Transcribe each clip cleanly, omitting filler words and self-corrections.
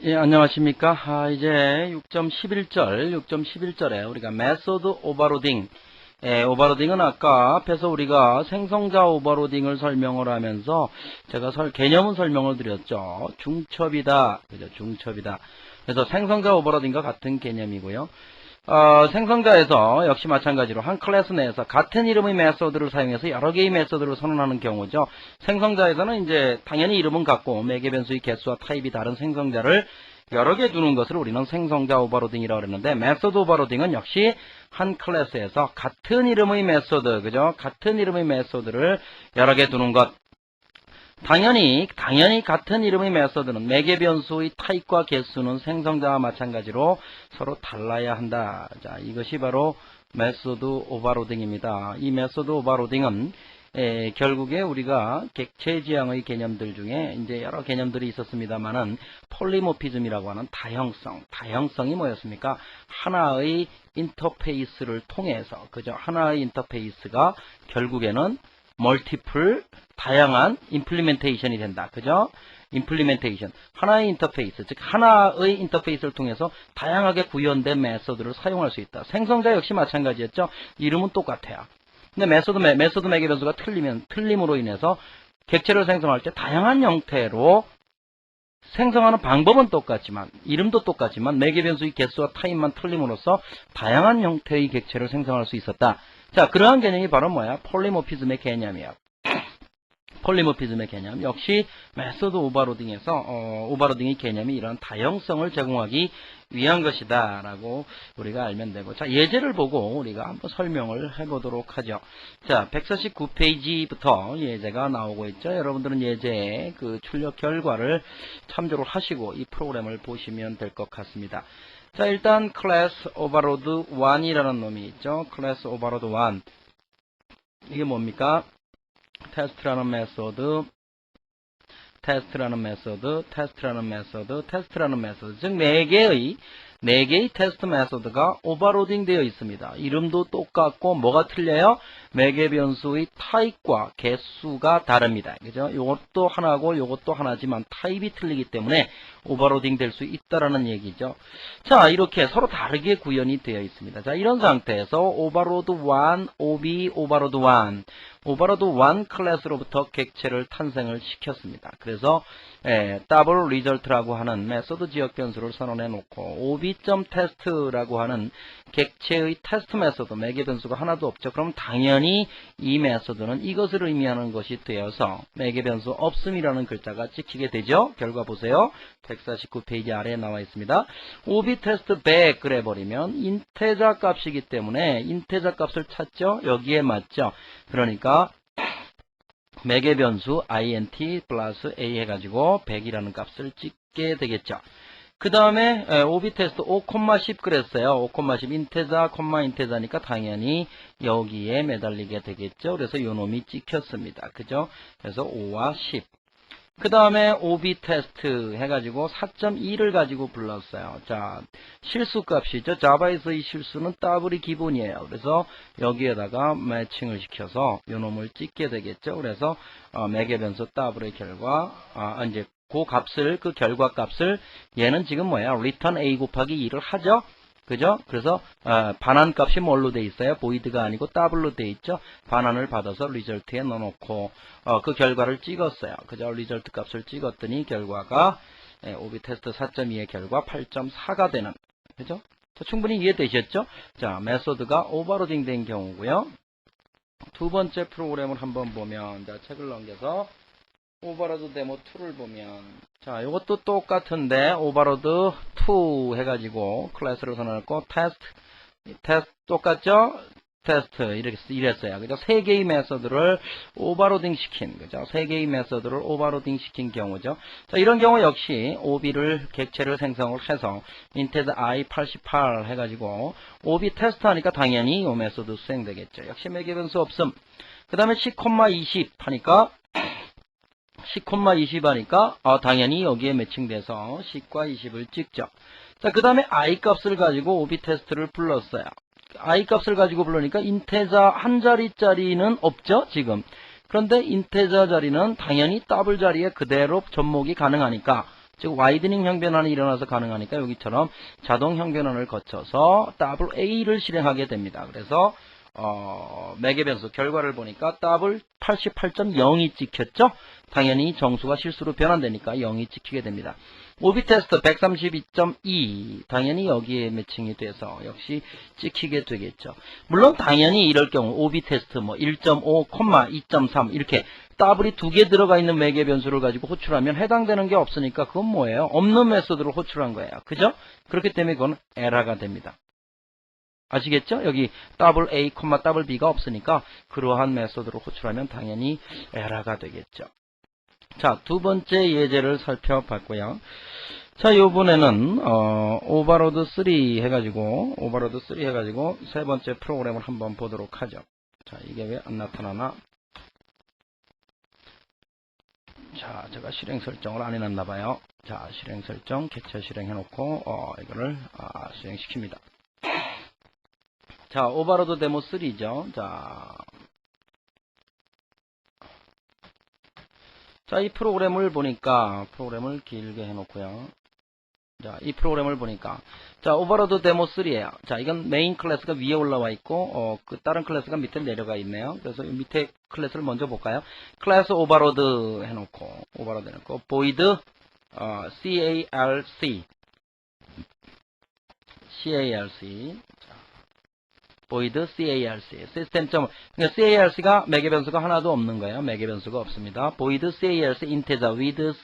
예, 안녕하십니까. 이제 6.11절에 우리가 메소드 오버로딩. 오버로딩은 아까 앞에서 우리가 생성자 오버로딩을 설명을 하면서 제가 개념은 설명을 드렸죠. 중첩이다. 그죠? 중첩이다. 그래서 생성자 오버로딩과 같은 개념이고요. 생성자에서 역시 마찬가지로 한 클래스 내에서 같은 이름의 메소드를 사용해서 여러 개의 메소드를 선언하는 경우죠. 생성자에서는 이제 당연히 이름은 같고 매개 변수의 개수와 타입이 다른 생성자를 여러 개 두는 것을 우리는 생성자 오버로딩이라고 그러는데, 메소드 오버로딩은 역시 한 클래스에서 같은 이름의 메소드, 그죠? 같은 이름의 메소드를 여러 개 두는 것. 당연히 같은 이름의 메소드는 매개 변수의 타입과 개수는 생성자와 마찬가지로 서로 달라야 한다. 자, 이것이 바로 메소드 오버로딩입니다. 이 메소드 오버로딩은 결국에 우리가 객체 지향의 개념들 중에 이제 여러 개념들이 있었습니다만은 폴리모피즘이라고 하는 다형성이 뭐였습니까? 하나의 인터페이스를 통해서, 그죠? 하나의 인터페이스가 결국에는 멀티플 다양한 임플리멘테이션이 된다. 그죠? 임플리멘테이션. 하나의 인터페이스, 즉 하나의 인터페이스를 통해서 다양하게 구현된 메소드를 사용할 수 있다. 생성자 역시 마찬가지였죠. 이름은 똑같아요. 근데 메소드 매개 변수가 틀림으로 인해서 객체를 생성할 때 다양한 형태로 생성하는 방법은 똑같지만, 이름도 똑같지만 매개 변수의 개수와 타입만 틀림으로써 다양한 형태의 객체를 생성할 수 있었다. 자, 그러한 개념이 바로 뭐야? 폴리모피즘의 개념이야. 폴리모피즘의 개념. 역시 메소드 오버로딩에서 오버로딩의 개념이 이런 다형성을 제공하기 위한 것이다 라고 우리가 알면 되고, 자, 예제를 보고 우리가 한번 설명을 해보도록 하죠. 자, 149페이지부터 예제가 나오고 있죠. 여러분들은 예제의 그 출력 결과를 참조를 하시고 이 프로그램을 보시면 될 것 같습니다. 자, 일단 클래스 오버로드 1이라는 놈이 있죠. 클래스 오버로드 1. 이게 뭡니까? 테스트라는 메소드, 즉 4개의 테스트 메소드가 오버로딩 되어 있습니다. 이름도 똑같고 뭐가 틀려요? 매개 변수의 타입과 개수가 다릅니다. 그죠? 요것도 하나고 요것도 하나지만 타입이 틀리기 때문에 오버로딩 될 수 있다라는 얘기죠. 자, 이렇게 서로 다르게 구현이 되어 있습니다. 자, 이런 상태에서 오버로드 1, OB 오버로드 1, 오버로드 1 클래스로부터 객체를 탄생을 시켰습니다. 그래서 더블 리절트라고 하는 메소드 지역 변수를 선언해 놓고 ob.test라고 하는 객체의 테스트 메소드, 매개 변수가 하나도 없죠. 그럼 당연히 이 메소드는 이것을 의미하는 것이 되어서 매개 변수 없음이라는 글자가 찍히게 되죠. 결과 보세요. 149페이지 아래에 나와 있습니다. ob.test back을 해버리면 인테자 값이기 때문에 인테자 값을 찾죠. 여기에 맞죠. 그러니까 매개 변수 int 플러스 a 해가지고 100이라는 값을 찍게 되겠죠. 그 다음에 ob.test 5,10 그랬어요. 5,10 인테자, 인테자니까 당연히 여기에 매달리게 되겠죠. 그래서 요 놈이 찍혔습니다. 그죠? 그래서 5와 10. 그 다음에 ob.test 해가지고 4.2를 가지고 불렀어요. 자, 실수값이죠. 자바에서의 실수는 더블이 기본이에요. 그래서 여기에다가 매칭을 시켜서 요 놈을 찍게 되겠죠. 그래서 매개 변수 더블의 결과, 이제 그 결과 값을 얘는 지금 뭐야? return a 곱하기 2를 하죠. 그죠? 그래서 반환 값이 뭘로 돼 있어요? 보이드가 아니고 더블로 돼 있죠. 반환을 받아서 리절트에 넣어놓고 그 결과를 찍었어요. 그죠? 리절트 값을 찍었더니 결과가 ob.test 4.2의 결과 8.4가 되는, 그죠? 자, 충분히 이해되셨죠? 자, 메소드가 오버로딩 된 경우고요. 두 번째 프로그램을 한번 보면, 자, 책을 넘겨서 오버로드 데모 2를 보면, 자, 이것도 똑같은데 오버로드 2 해가지고 클래스를 선언했고 테스트 똑같죠? 테스트 이랬어요. 그죠? 3개의 메소드를 오버로딩 시킨, 그죠? 3개의 메소드를 오버로딩 시킨 경우죠. 자, 이런 경우 역시 ob를 객체를 생성을 해서 인테드 i 88 해가지고 ob 테스트 하니까 당연히 이 메소드 수행되겠죠. 역시 매개 변수 없음. 그 다음에 10,20 하니까 10,20 하니까 당연히 여기에 매칭돼서 10과 20을 찍죠. 자, 그 다음에 i 값을 가지고 ob 테스트를 불렀어요. i 값을 가지고 불러니까 인테자 한 자리짜리는 없죠, 지금. 그런데 인테자 자리는 당연히 더블 자리에 그대로 접목이 가능하니까 즉 와이드닝 형변환이 일어나서 가능하니까 여기처럼 자동 형변환을 거쳐서 A를 실행하게 됩니다. 그래서 매개 변수 결과를 보니까 더블 88.0이 찍혔죠. 당연히 정수가 실수로 변환되니까 0이 찍히게 됩니다. 오비 테스트 132.2 당연히 여기에 매칭이 돼서 역시 찍히게 되겠죠. 물론 당연히 이럴 경우 오비 테스트 뭐 1.5, 2.3 이렇게 더블이 2개 들어가 있는 매개 변수를 가지고 호출하면 해당되는 게 없으니까 그건 뭐예요? 없는 메소드를 호출한 거예요. 그죠? 그렇기 때문에 그건 에러가 됩니다. 아시겠죠? 여기 더블 A, 더블 B가 없으니까 그러한 메소드로 호출하면 당연히 에러가 되겠죠. 자, 두 번째 예제를 살펴봤고요. 자, 요번에는 오버로드 3 해가지고 세 번째 프로그램을 한번 보도록 하죠. 자, 이게 왜 안 나타나나? 자, 제가 실행 설정을 안 해놨나 봐요. 자, 실행 설정 객체 실행해놓고 이거를 실행시킵니다. 자, 오버로드 데모 3죠. 자, 이 프로그램을 보니까, 프로그램을 길게 해놓고요. 자, 이 프로그램을 보니까, 자, 오버로드 데모 3예요. 자, 이건 메인 클래스가 위에 올라와 있고, 그 다른 클래스가 밑에 내려가 있네요. 그래서 이 밑에 클래스를 먼저 볼까요? 클래스 오버로드 해놓고, void, calc. void calc 시스템 그러니까 calc가 매개 변수가 하나도 없는 거예요. 매개 변수가 없습니다. void calc integer width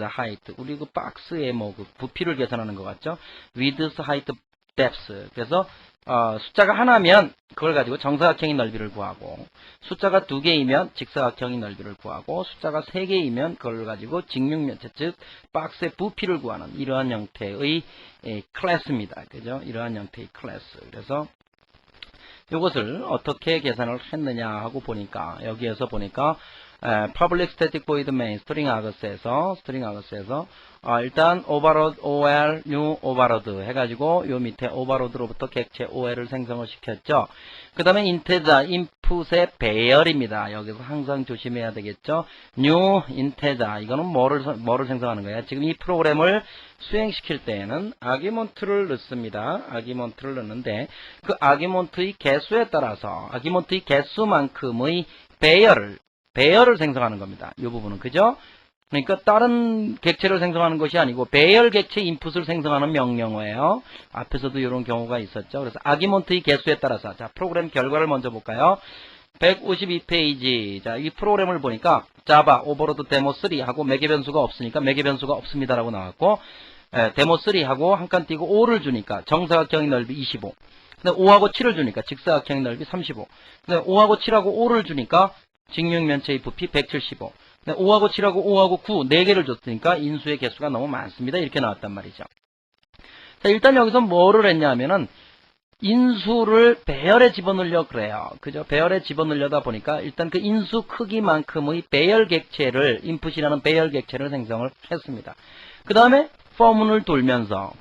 height 우리 그 박스에 뭐 그 부피를 계산하는 것 같죠? width height depth 그래서 숫자가 하나면 그걸 가지고 정사각형의 넓이를 구하고 숫자가 2개이면 직사각형의 넓이를 구하고 숫자가 3개이면 그걸 가지고 직육면체 즉 박스의 부피를 구하는 이러한 형태의 클래스입니다. 그죠? 이러한 형태의 클래스. 그래서 이것을 어떻게 계산을 했느냐 하고 보니까 여기에서 보니까 public static void main string args에서 일단 overload ol new overload 해가지고 요 밑에 overload로부터 객체 ol을 생성을 시켰죠. 그 다음에 integer input의 배열입니다. 여기서 항상 조심해야 되겠죠. new integer 이거는 뭐를 생성하는 거예요? 지금 이 프로그램을 수행시킬 때에는 아기먼트를 넣습니다. 아기먼트를 넣는데 그 아기먼트의 개수에 따라서 아기먼트의 개수만큼의 배열을 생성하는 겁니다. 이 부분은 그죠? 그러니까 다른 객체를 생성하는 것이 아니고 배열 객체 인풋을 생성하는 명령어예요. 앞에서도 이런 경우가 있었죠. 그래서 아기먼트의 개수에 따라서 자 프로그램 결과를 먼저 볼까요? 152페이지 자 이 프로그램을 보니까 자바 오버로드 데모 3 하고 매개 변수가 없으니까 매개 변수가 없습니다라고 나왔고 데모 3 하고 한 칸 띄고 5를 주니까 정사각형의 넓이 25 근데 5하고 7을 주니까 직사각형의 넓이 35 근데 5하고 7하고 5를 주니까 직육면체의 부피 175 5하고 7하고 5하고 9 4개를 줬으니까 인수의 개수가 너무 많습니다. 이렇게 나왔단 말이죠. 자, 일단 여기서 뭐를 했냐 하면은 인수를 배열에 집어넣으려 그래요. 그죠? 배열에 집어넣으려다 보니까 일단 그 인수 크기만큼의 배열 객체를 인풋이라는 배열 객체를 생성을 했습니다. 그 다음에 for문을 돌면서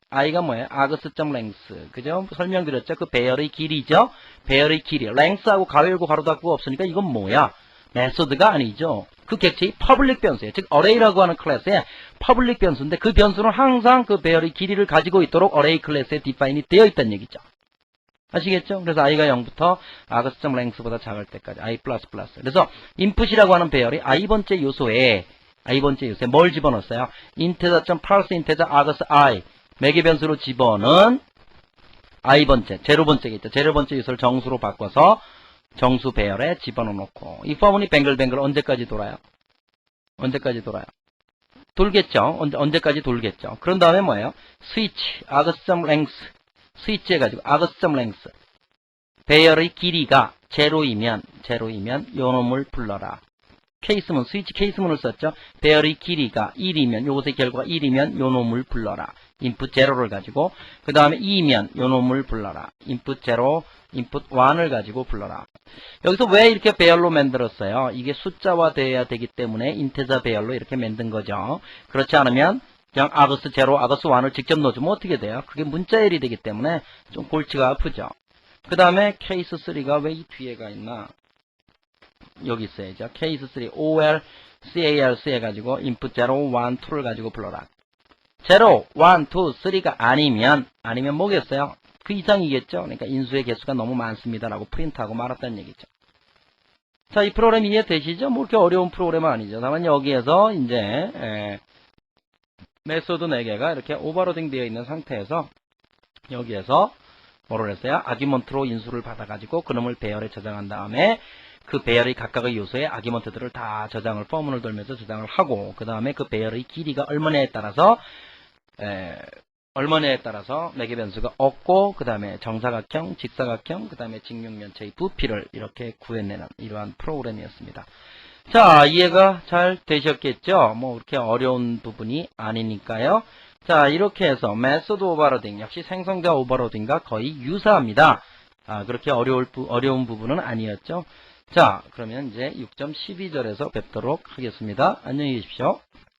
i가 뭐예요? args.length 그죠? 설명드렸죠? 그 배열의 길이죠? 배열의 길이 length하고 가열고 가로 닫고 없으니까 이건 뭐야? 메소드가 아니죠. 그 객체의 퍼블릭 변수예요. 즉 array라고 하는 클래스의 퍼블릭 변수인데 그 변수는 항상 그 배열의 길이를 가지고 있도록 array 클래스에 디파인이 되어 있다는 얘기죠. 아시겠죠? 그래서 i가 0부터 args.length보다 작을 때까지 i++. 그래서 input이라고 하는 배열이 i번째 요소에 뭘 집어넣었어요? integer.parseInteger args i 매개 변수로 집어넣은 i번째, 제로번째겠죠. 제로번째 요소를 정수로 바꿔서 정수 배열에 집어넣고 이 포문이 뱅글뱅글 언제까지 돌아요? 돌겠죠. 언제까지 돌겠죠. 그런 다음에 뭐예요? 스위치 args.length 스위치 해가지고 args.length 배열의 길이가 제로이면 요 놈을 불러라. 케이스문 스위치 케이스문을 썼죠. 배열의 길이가 1이면 요것의 결과가 1이면 요 놈을 불러라. 인풋 제로를 가지고 그 다음에 2면 요 놈을 불러라. 인풋 제로 인풋 1을 가지고 불러라. 여기서 왜 이렇게 배열로 만들었어요? 이게 숫자화 되어야 되기 때문에 인테저 배열로 이렇게 만든 거죠. 그렇지 않으면 그냥 args 제로, args 1을 직접 넣어주면 어떻게 돼요? 그게 문자열이 되기 때문에 좀 골치가 아프죠. 그 다음에 케이스 3가 왜 이 뒤에가 있나? 여기 있어야죠. 케이스 3, OL CARC 해가지고 input 0, 1, 2를 가지고 불러라. 0, 1, 2, 3가 아니면 뭐겠어요? 그 이상이겠죠? 그러니까 인수의 개수가 너무 많습니다라고 프린트하고 말았다는 얘기죠. 자, 이 프로그램 이해되시죠? 뭐 이렇게 어려운 프로그램은 아니죠. 다만 여기에서 이제 메소드 4개가 이렇게 오버로딩 되어 있는 상태에서 여기에서 뭐를 했어요? 아규먼트로 인수를 받아가지고 그놈을 배열에 저장한 다음에 그 배열의 각각의 요소에 아규먼트들을 다 저장을 포문을 돌면서 저장을 하고 그 다음에 그 배열의 길이가 얼마냐에 따라서 매개 변수가 없고 그 다음에 정사각형, 직사각형, 그 다음에 직육면체의 부피를 이렇게 구해내는 이러한 프로그램이었습니다. 자, 이해가 잘 되셨겠죠? 뭐 그렇게 어려운 부분이 아니니까요. 자, 이렇게 해서 메소드 오버로딩 역시 생성자 오버로딩과 거의 유사합니다. 그렇게 어려운 부분은 아니었죠. 자, 그러면 이제 6.12절에서 뵙도록 하겠습니다. 안녕히 계십시오.